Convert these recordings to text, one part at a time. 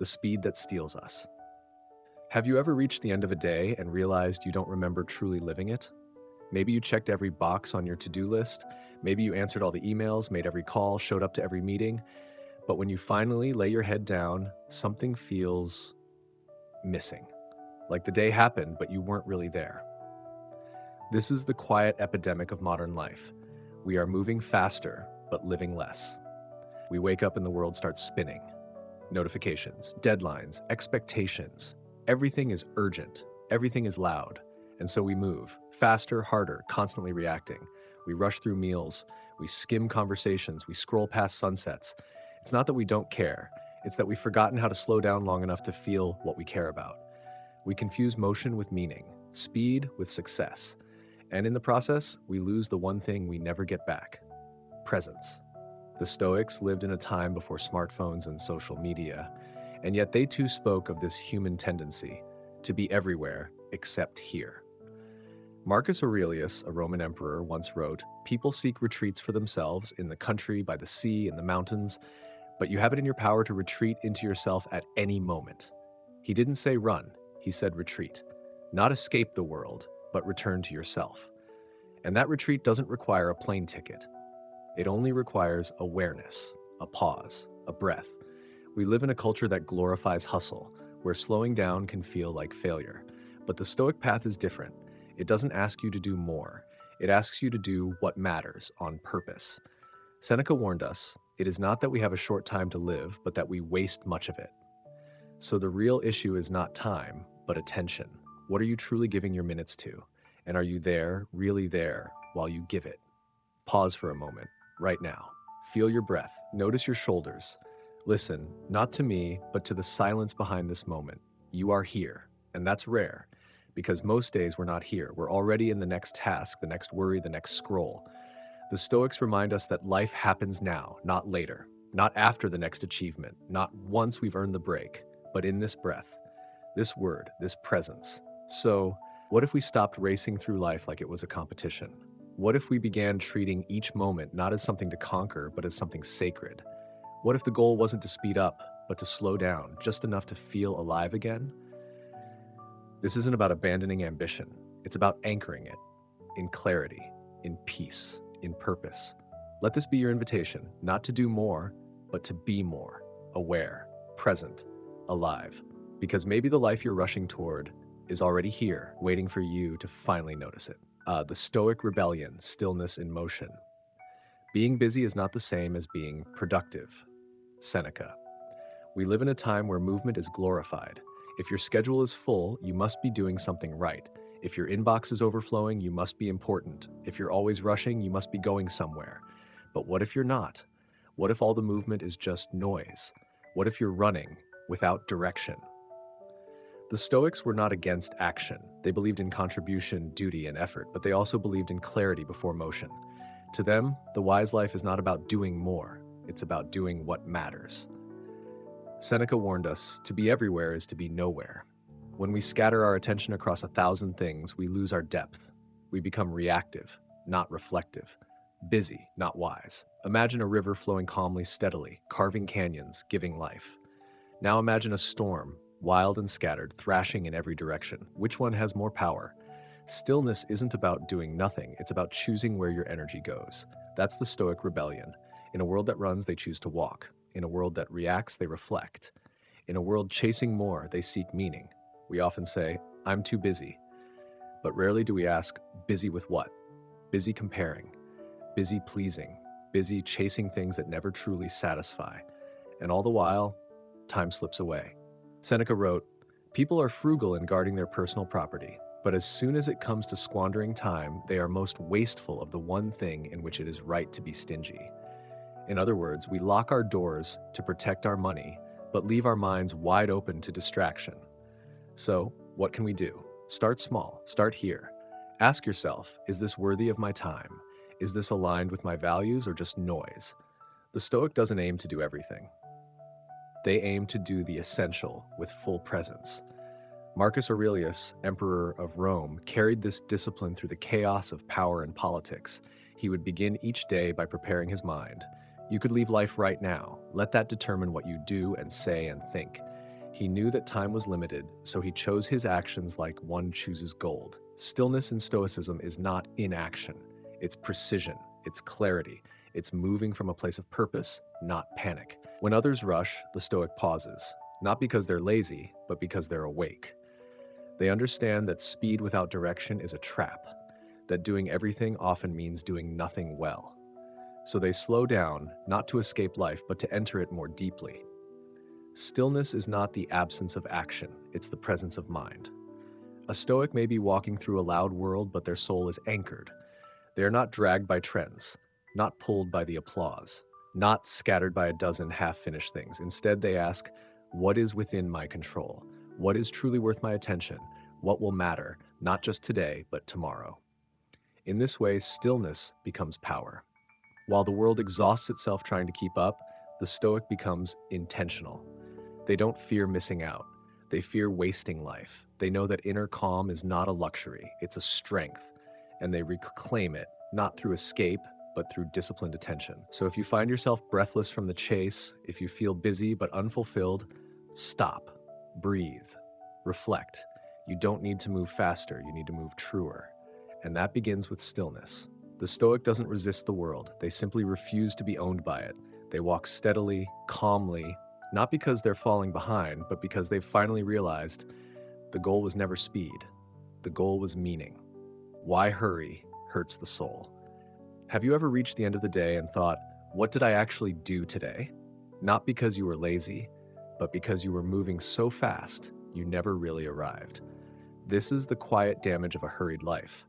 the speed that steals us. Have you ever reached the end of a day and realized you don't remember truly living it? Maybe you checked every box on your to-do list. Maybe you answered all the emails, made every call, showed up to every meeting. But when you finally lay your head down, something feels missing. Like the day happened, but you weren't really there. This is the quiet epidemic of modern life. We are moving faster, but living less. We wake up and the world starts spinning. Notifications, deadlines, expectations. Everything is urgent. Everything is loud. And so we move faster, harder, constantly reacting. We rush through meals. We skim conversations. We scroll past sunsets. It's not that we don't care. It's that we've forgotten how to slow down long enough to feel what we care about. We confuse motion with meaning, speed with success. And in the process, we lose the one thing we never get back: presence. The Stoics lived in a time before smartphones and social media, and yet they too spoke of this human tendency to be everywhere except here. Marcus Aurelius, a Roman emperor, once wrote, "People seek retreats for themselves in the country, by the sea, in the mountains, but you have it in your power to retreat into yourself at any moment." He didn't say run, he said retreat. Not escape the world, but return to yourself. And that retreat doesn't require a plane ticket. It only requires awareness, a pause, a breath. We live in a culture that glorifies hustle, where slowing down can feel like failure. But the Stoic path is different. It doesn't ask you to do more. It asks you to do what matters on purpose. Seneca warned us, it is not that we have a short time to live, but that we waste much of it. So the real issue is not time, but attention. What are you truly giving your minutes to? And are you there, really there, while you give it? Pause for a moment, right now. Feel your breath. Notice your shoulders. Listen, not to me, but to the silence behind this moment. You are here, and that's rare, because most days we're not here. We're already in the next task, the next worry, the next scroll. The Stoics remind us that life happens now, not later, not after the next achievement, not once we've earned the break, but in this breath, this word, this presence. So, what if we stopped racing through life like it was a competition? What if we began treating each moment not as something to conquer, but as something sacred? What if the goal wasn't to speed up, but to slow down, just enough to feel alive again? This isn't about abandoning ambition. It's about anchoring it in clarity, in peace, in purpose. Let this be your invitation, not to do more, but to be more, aware, present, alive. Because maybe the life you're rushing toward is already here, waiting for you to finally notice it. The Stoic rebellion, stillness in motion. Being busy is not the same as being productive. Seneca. We live in a time where movement is glorified. If your schedule is full, you must be doing something right. If your inbox is overflowing, you must be important. If you're always rushing, you must be going somewhere. But what if you're not? What if all the movement is just noise? What if you're running without direction? The Stoics were not against action. They believed in contribution, duty, and effort, but they also believed in clarity before motion. To them, the wise life is not about doing more. It's about doing what matters. Seneca warned us, to be everywhere is to be nowhere. When we scatter our attention across 1,000 things, we lose our depth. We become reactive, not reflective. Busy, not wise. Imagine a river flowing calmly, steadily, carving canyons, giving life. Now imagine a storm, wild and scattered, thrashing in every direction. Which one has more power? Stillness isn't about doing nothing, it's about choosing where your energy goes. That's the Stoic rebellion. In a world that runs, they choose to walk. In a world that reacts, they reflect. In a world chasing more, they seek meaning. We often say, I'm too busy. But rarely do we ask, busy with what? Busy comparing, busy pleasing, busy chasing things that never truly satisfy. And all the while, time slips away. Seneca wrote, "People are frugal in guarding their personal property, but as soon as it comes to squandering time, they are most wasteful of the one thing in which it is right to be stingy." In other words, we lock our doors to protect our money, but leave our minds wide open to distraction. So, what can we do? Start small, start here. Ask yourself, is this worthy of my time? Is this aligned with my values or just noise? The Stoic doesn't aim to do everything. They aim to do the essential with full presence. Marcus Aurelius, emperor of Rome, carried this discipline through the chaos of power and politics. He would begin each day by preparing his mind. You could leave life right now. Let that determine what you do and say and think. He knew that time was limited, so he chose his actions like one chooses gold. Stillness in Stoicism is not inaction. It's precision, it's clarity, it's moving from a place of purpose, not panic. When others rush, the Stoic pauses, not because they're lazy, but because they're awake. They understand that speed without direction is a trap, that doing everything often means doing nothing well. So they slow down, not to escape life, but to enter it more deeply. Stillness is not the absence of action, it's the presence of mind. A Stoic may be walking through a loud world, but their soul is anchored. They are not dragged by trends, not pulled by the applause, not scattered by a dozen half-finished things. Instead, they ask, what is within my control? What is truly worth my attention? What will matter, not just today, but tomorrow? In this way, stillness becomes power. While the world exhausts itself trying to keep up, the Stoic becomes intentional. They don't fear missing out. They fear wasting life. They know that inner calm is not a luxury, it's a strength, and they reclaim it, not through escape, but through disciplined attention. So if you find yourself breathless from the chase, if you feel busy but unfulfilled, stop, breathe, reflect. You don't need to move faster, you need to move truer. And that begins with stillness. The Stoic doesn't resist the world, they simply refuse to be owned by it. They walk steadily, calmly, not because they're falling behind, but because they've finally realized the goal was never speed. The goal was meaning. Why hurry hurts the soul. Have you ever reached the end of the day and thought, what did I actually do today? Not because you were lazy, but because you were moving so fast, you never really arrived. This is the quiet damage of a hurried life.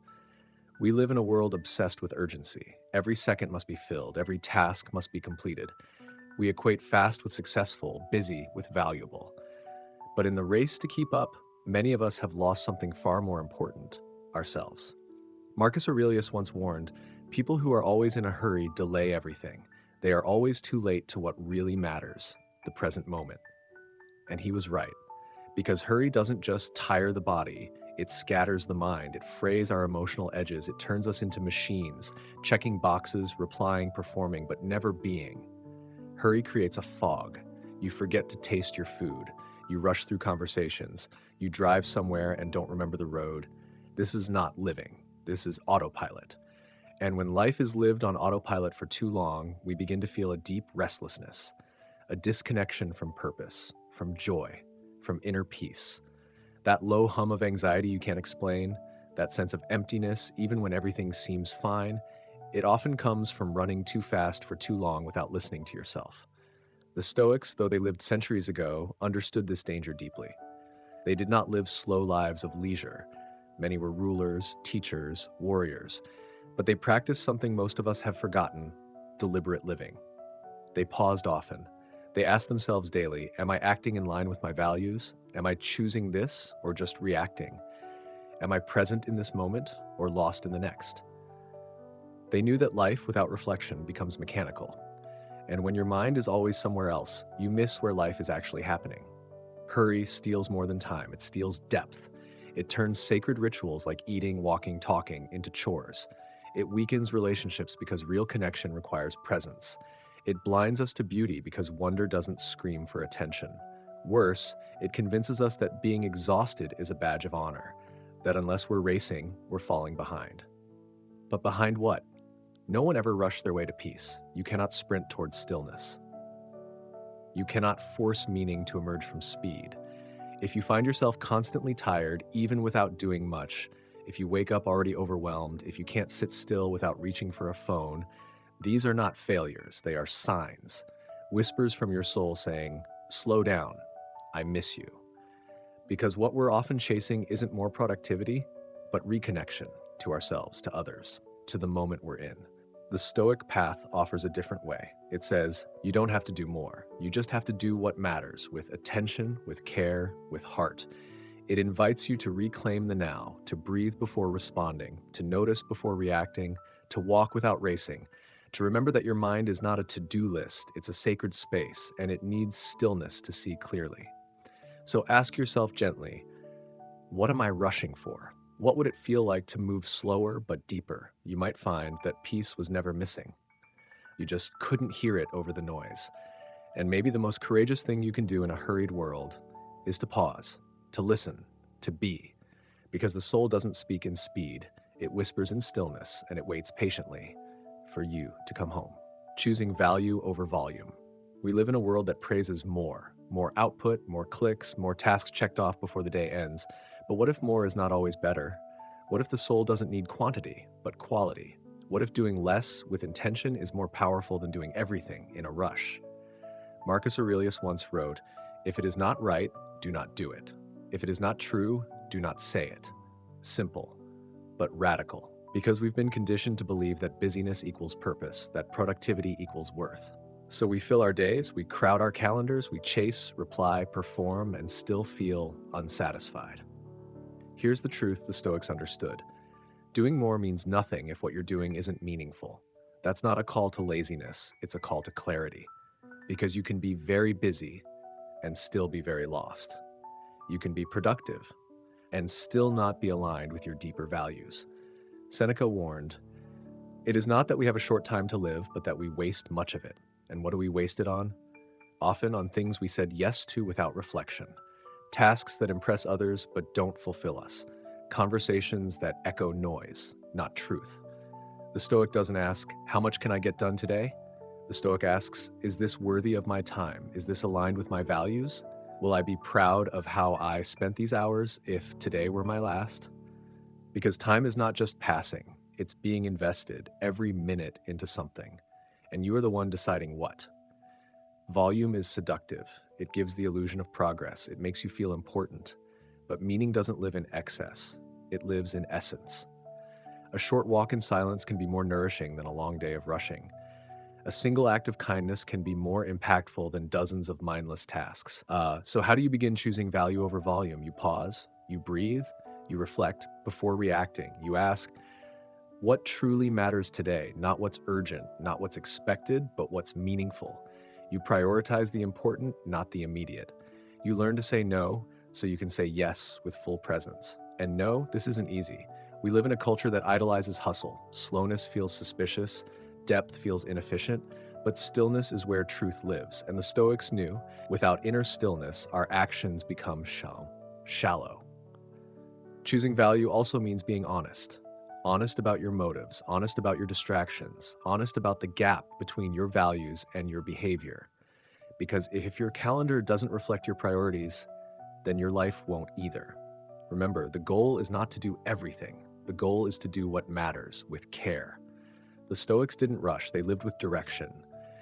We live in a world obsessed with urgency. Every second must be filled, every task must be completed. We equate fast with successful, busy with valuable. But in the race to keep up, many of us have lost something far more important, ourselves. Marcus Aurelius once warned, people who are always in a hurry delay everything. They are always too late to what really matters, the present moment. And he was right, because hurry doesn't just tire the body, it scatters the mind, it frays our emotional edges, it turns us into machines, checking boxes, replying, performing, but never being. Hurry creates a fog. You forget to taste your food. You rush through conversations. You drive somewhere and don't remember the road. This is not living. This is autopilot. And when life is lived on autopilot for too long, we begin to feel a deep restlessness, a disconnection from purpose, from joy, from inner peace. That low hum of anxiety you can't explain, that sense of emptiness even when everything seems fine, it often comes from running too fast for too long without listening to yourself. The Stoics, though they lived centuries ago, understood this danger deeply. They did not live slow lives of leisure. Many were rulers, teachers, warriors, but they practiced something most of us have forgotten: deliberate living. They paused often. They asked themselves daily, am I acting in line with my values? Am I choosing this or just reacting? Am I present in this moment or lost in the next? They knew that life without reflection becomes mechanical. And when your mind is always somewhere else, you miss where life is actually happening. Hurry steals more than time. It steals depth. It turns sacred rituals like eating, walking, talking into chores. It weakens relationships because real connection requires presence. It blinds us to beauty because wonder doesn't scream for attention. Worse, it convinces us that being exhausted is a badge of honor, that unless we're racing, we're falling behind. But behind what? No one ever rushed their way to peace. You cannot sprint towards stillness. You cannot force meaning to emerge from speed. If you find yourself constantly tired, even without doing much, if you wake up already overwhelmed, if you can't sit still without reaching for a phone, these are not failures, they are signs. Whispers from your soul saying, slow down, I miss you. Because what we're often chasing isn't more productivity, but reconnection to ourselves, to others, to the moment we're in. The Stoic path offers a different way. It says, you don't have to do more. You just have to do what matters, with attention, with care, with heart. It invites you to reclaim the now, to breathe before responding, to notice before reacting, to walk without racing, to remember that your mind is not a to-do list, it's a sacred space, and it needs stillness to see clearly. So ask yourself gently, what am I rushing for? What would it feel like to move slower but deeper? You might find that peace was never missing. You just couldn't hear it over the noise. And maybe the most courageous thing you can do in a hurried world is to pause, to listen, to be, because the soul doesn't speak in speed, it whispers in stillness, and it waits patiently for you to come home. Choosing value over volume. We live in a world that praises more output, more clicks, more tasks checked off before the day ends. But what if more is not always better? What if the soul doesn't need quantity, but quality? What if doing less with intention is more powerful than doing everything in a rush? Marcus Aurelius once wrote, "If it is not right, do not do it. If it is not true, do not say it." Simple, but radical, because we've been conditioned to believe that busyness equals purpose, that productivity equals worth. So we fill our days, we crowd our calendars, we chase, reply, perform, and still feel unsatisfied. Here's the truth the Stoics understood. Doing more means nothing if what you're doing isn't meaningful. That's not a call to laziness, it's a call to clarity. Because you can be very busy and still be very lost. You can be productive and still not be aligned with your deeper values. Seneca warned, "It is not that we have a short time to live, but that we waste much of it. And what do we waste it on? Often on things we said yes to without reflection. Tasks that impress others but don't fulfill us. Conversations that echo noise, not truth." The Stoic doesn't ask, "How much can I get done today?" The Stoic asks, "Is this worthy of my time? Is this aligned with my values? Will I be proud of how I spent these hours if today were my last?" Because time is not just passing, it's being invested every minute into something. And you are the one deciding what. Volume is seductive. It gives the illusion of progress. It makes you feel important. But meaning doesn't live in excess. It lives in essence. A short walk in silence can be more nourishing than a long day of rushing. A single act of kindness can be more impactful than dozens of mindless tasks. So how do you begin choosing value over volume? You pause, you breathe, you reflect before reacting. You ask, what truly matters today? Not what's urgent, not what's expected, but what's meaningful. You prioritize the important, not the immediate. You learn to say no so you can say yes with full presence. And no, this isn't easy. We live in a culture that idolizes hustle. Slowness feels suspicious, depth feels inefficient, but stillness is where truth lives. And the Stoics knew, without inner stillness, our actions become shallow. Choosing value also means being honest. Honest about your motives, honest about your distractions, honest about the gap between your values and your behavior. Because if your calendar doesn't reflect your priorities, then your life won't either. Remember, the goal is not to do everything. The goal is to do what matters with care. The Stoics didn't rush, they lived with direction.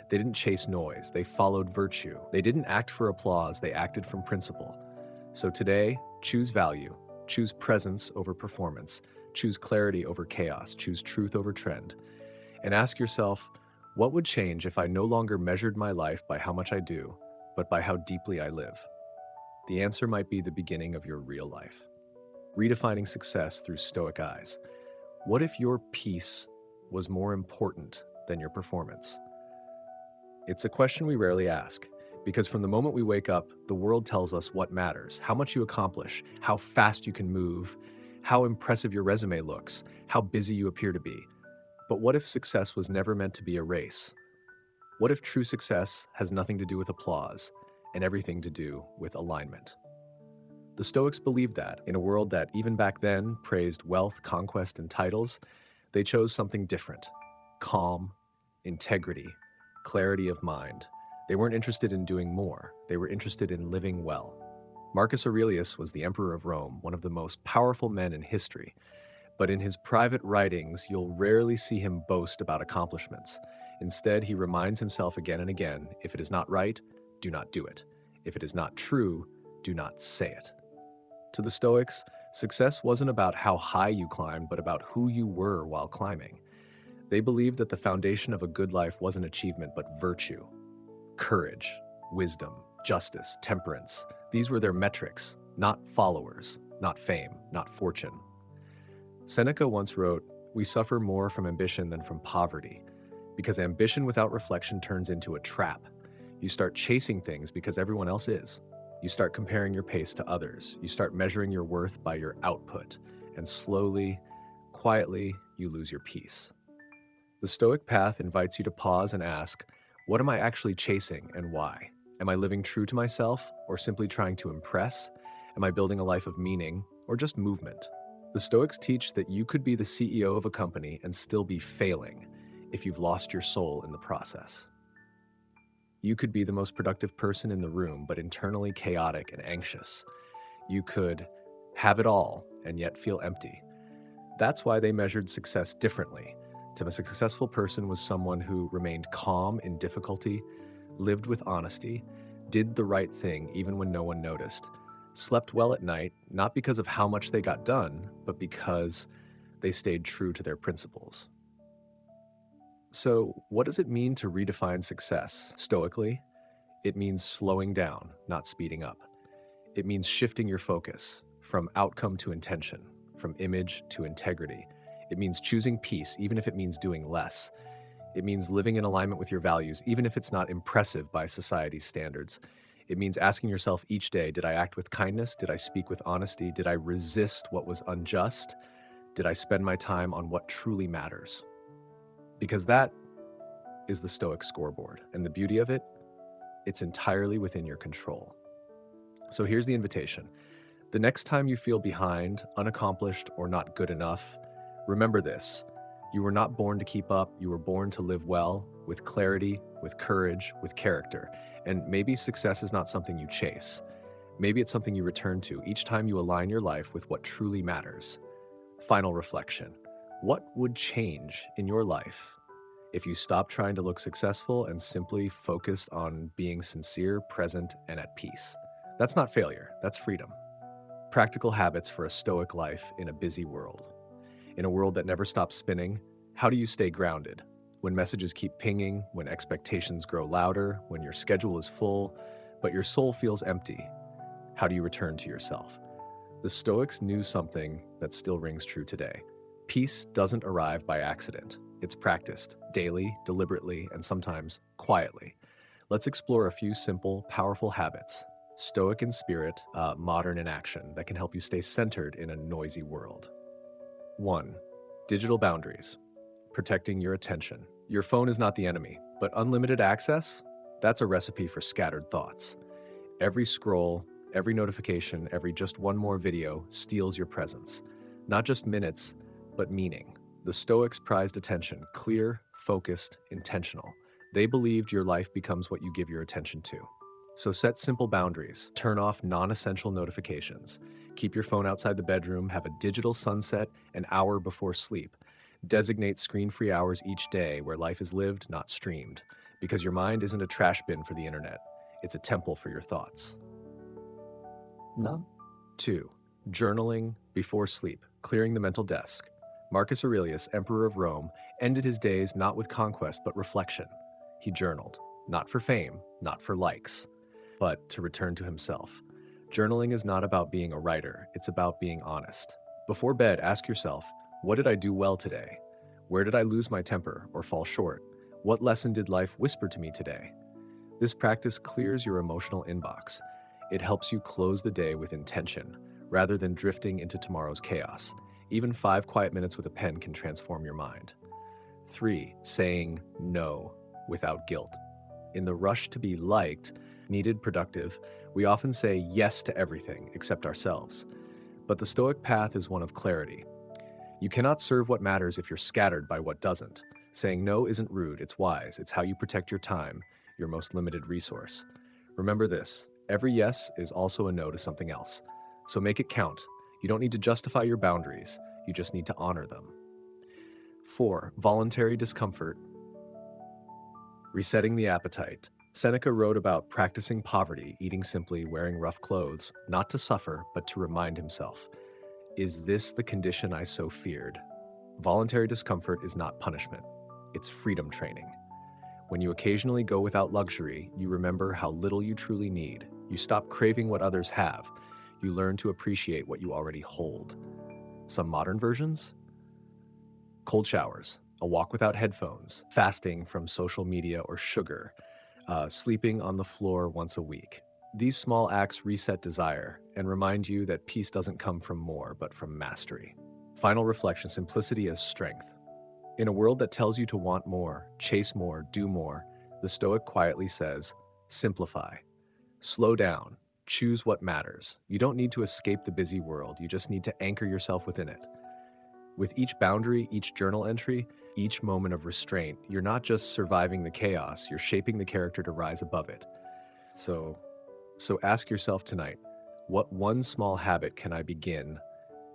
They didn't chase noise, they followed virtue. They didn't act for applause, they acted from principle. So today, choose value, choose presence over performance, choose clarity over chaos, choose truth over trend. And ask yourself, what would change if I no longer measured my life by how much I do, but by how deeply I live? The answer might be the beginning of your real life. Redefining success through Stoic eyes. What if your peace was more important than your performance? It's a question we rarely ask, because from the moment we wake up, the world tells us what matters, how much you accomplish, how fast you can move, how impressive your resume looks, how busy you appear to be. But what if success was never meant to be a race? What if true success has nothing to do with applause and everything to do with alignment? The Stoics believed that, in a world that even back then praised wealth, conquest, and titles, they chose something different: calm, integrity, clarity of mind. They weren't interested in doing more, they were interested in living well. Marcus Aurelius was the emperor of Rome, one of the most powerful men in history. But in his private writings, you'll rarely see him boast about accomplishments. Instead, he reminds himself again and again, if it is not right, do not do it. If it is not true, do not say it. To the Stoics, success wasn't about how high you climbed, but about who you were while climbing. They believed that the foundation of a good life wasn't achievement, but virtue, courage, wisdom, justice, temperance. These were their metrics, not followers, not fame, not fortune. Seneca once wrote, "We suffer more from ambition than from poverty, because ambition without reflection turns into a trap. You start chasing things because everyone else is. You start comparing your pace to others. You start measuring your worth by your output, and slowly, quietly, you lose your peace." The Stoic path invites you to pause and ask, what am I actually chasing and why? Am I living true to myself or simply trying to impress? Am I building a life of meaning or just movement? The Stoics teach that you could be the CEO of a company and still be failing if you've lost your soul in the process. You could be the most productive person in the room, but internally chaotic and anxious. You could have it all and yet feel empty. That's why they measured success differently. To a successful person was someone who remained calm in difficulty, lived with honesty, did the right thing even when no one noticed, slept well at night, not because of how much they got done, but because they stayed true to their principles. So, what does it mean to redefine success stoically? It means slowing down, not speeding up. It means shifting your focus from outcome to intention, from image to integrity. It means choosing peace, even if it means doing less. It means living in alignment with your values, even if it's not impressive by society's standards. It means asking yourself each day, did I act with kindness? Did I speak with honesty? Did I resist what was unjust? Did I spend my time on what truly matters? Because that is the Stoic scoreboard. And the beauty of it, it's entirely within your control. So here's the invitation. The next time you feel behind, unaccomplished, or not good enough, remember this. You were not born to keep up. You were born to live well, with clarity, with courage, with character. And maybe success is not something you chase. Maybe it's something you return to each time you align your life with what truly matters. Final reflection. What would change in your life if you stopped trying to look successful and simply focused on being sincere, present, and at peace? That's not failure, that's freedom. Practical habits for a stoic life in a busy world. In a world that never stops spinning, how do you stay grounded? When messages keep pinging, when expectations grow louder, when your schedule is full, but your soul feels empty, how do you return to yourself? The Stoics knew something that still rings true today. Peace doesn't arrive by accident. It's practiced daily, deliberately, and sometimes quietly. Let's explore a few simple, powerful habits, Stoic in spirit, modern in action, that can help you stay centered in a noisy world. 1. Digital boundaries. Protecting your attention. Your phone is not the enemy, but unlimited access? That's a recipe for scattered thoughts. Every scroll, every notification, every just one more video steals your presence. Not just minutes, but meaning. The Stoics prized attention, clear, focused, intentional. They believed your life becomes what you give your attention to. So set simple boundaries. Turn off non-essential notifications. Keep your phone outside the bedroom. Have a digital sunset an hour before sleep. Designate screen-free hours each day where life is lived, not streamed. Because your mind isn't a trash bin for the internet. It's a temple for your thoughts. No. 2. Journaling before sleep. Clearing the mental desk. Marcus Aurelius, Emperor of Rome, ended his days not with conquest but reflection. He journaled, not for fame, not for likes, but to return to himself. Journaling is not about being a writer, it's about being honest. Before bed, ask yourself, what did I do well today? Where did I lose my temper or fall short? What lesson did life whisper to me today? This practice clears your emotional inbox. It helps you close the day with intention, rather than drifting into tomorrow's chaos. Even 5 quiet minutes with a pen can transform your mind. 3. Saying no without guilt. In the rush to be liked, needed, productive, we often say yes to everything except ourselves. But the Stoic path is one of clarity. You cannot serve what matters if you're scattered by what doesn't. Saying no isn't rude, it's wise. It's how you protect your time, your most limited resource. Remember this, every yes is also a no to something else. So make it count. You don't need to justify your boundaries, you just need to honor them. 4. Voluntary discomfort. Resetting the appetite. Seneca wrote about practicing poverty, eating simply, wearing rough clothes, not to suffer, but to remind himself, is this the condition I so feared? Voluntary discomfort is not punishment, it's freedom training. When you occasionally go without luxury, you remember how little you truly need. You stop craving what others have. You learn to appreciate what you already hold. Some modern versions? Cold showers, a walk without headphones, fasting from social media or sugar, sleeping on the floor once a week. These small acts reset desire and remind you that peace doesn't come from more, but from mastery. Final reflection, simplicity as strength. In a world that tells you to want more, chase more, do more, the Stoic quietly says, simplify. Slow down. Choose what matters. You don't need to escape the busy world. You just need to anchor yourself within it. With each boundary, each journal entry, each moment of restraint, you're not just surviving the chaos, you're shaping the character to rise above it. So, so ask yourself tonight, what one small habit can I begin,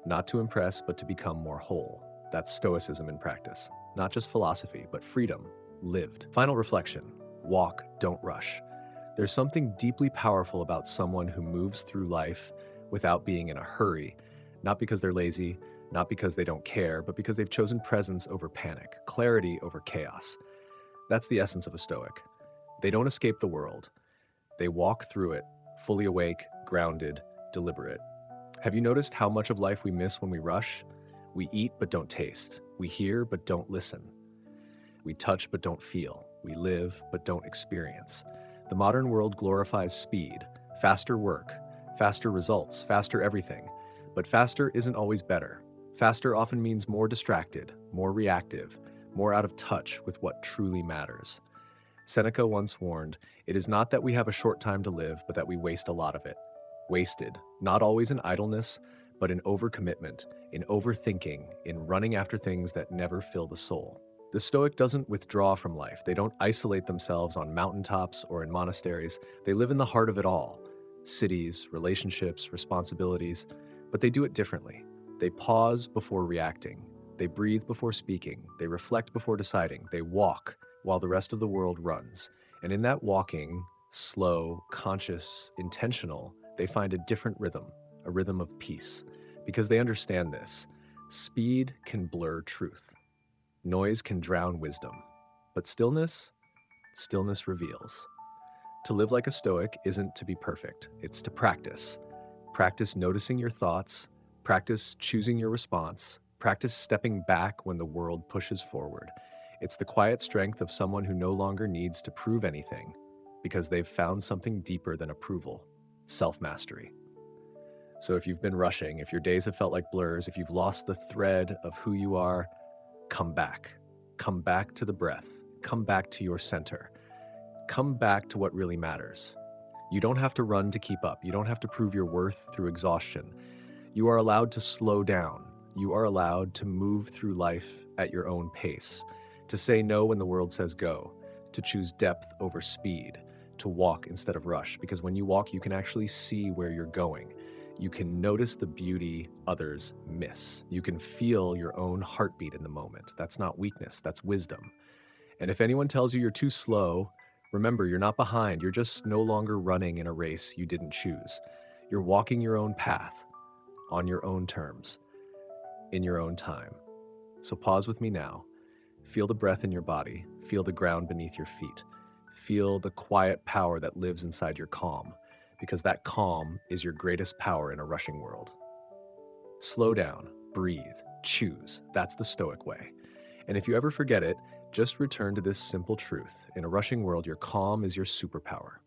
not to impress, but to become more whole? That's Stoicism in practice. Not just philosophy, but freedom, lived. Final reflection, walk, don't rush. There's something deeply powerful about someone who moves through life without being in a hurry, not because they're lazy, not because they don't care, but because they've chosen presence over panic, clarity over chaos. That's the essence of a Stoic. They don't escape the world. They walk through it, fully awake, grounded, deliberate. Have you noticed how much of life we miss when we rush? We eat but don't taste. We hear but don't listen. We touch but don't feel. We live but don't experience. The modern world glorifies speed, faster work, faster results, faster everything. But faster isn't always better. Faster often means more distracted, more reactive, more out of touch with what truly matters. Seneca once warned, "It is not that we have a short time to live, but that we waste a lot of it." Wasted, not always in idleness, but in overcommitment, in overthinking, in running after things that never fill the soul. The Stoic doesn't withdraw from life. They don't isolate themselves on mountaintops or in monasteries. They live in the heart of it all. Cities, relationships, responsibilities, but they do it differently. They pause before reacting. They breathe before speaking. They reflect before deciding. They walk while the rest of the world runs. And in that walking, slow, conscious, intentional, they find a different rhythm, a rhythm of peace. Because they understand this. Speed can blur truth. Noise can drown wisdom. But stillness reveals. To live like a Stoic isn't to be perfect. It's to practice. Practice noticing your thoughts. Practice choosing your response. Practice stepping back when the world pushes forward. It's the quiet strength of someone who no longer needs to prove anything because they've found something deeper than approval, self-mastery. So if you've been rushing, if your days have felt like blurs, if you've lost the thread of who you are, come back. Come back to the breath. Come back to your center. Come back to what really matters. You don't have to run to keep up. You don't have to prove your worth through exhaustion. You are allowed to slow down. You are allowed to move through life at your own pace, to say no when the world says go, to choose depth over speed, to walk instead of rush, because when you walk, you can actually see where you're going. You can notice the beauty others miss. You can feel your own heartbeat in the moment. That's not weakness, that's wisdom. And if anyone tells you you're too slow, remember, you're not behind. You're just no longer running in a race you didn't choose. You're walking your own path, on your own terms, in your own time. So pause with me now. Feel the breath in your body. Feel the ground beneath your feet. Feel the quiet power that lives inside your calm, because that calm is your greatest power in a rushing world. Slow down, breathe, choose. That's the Stoic way. And if you ever forget it, just return to this simple truth. In a rushing world, your calm is your superpower.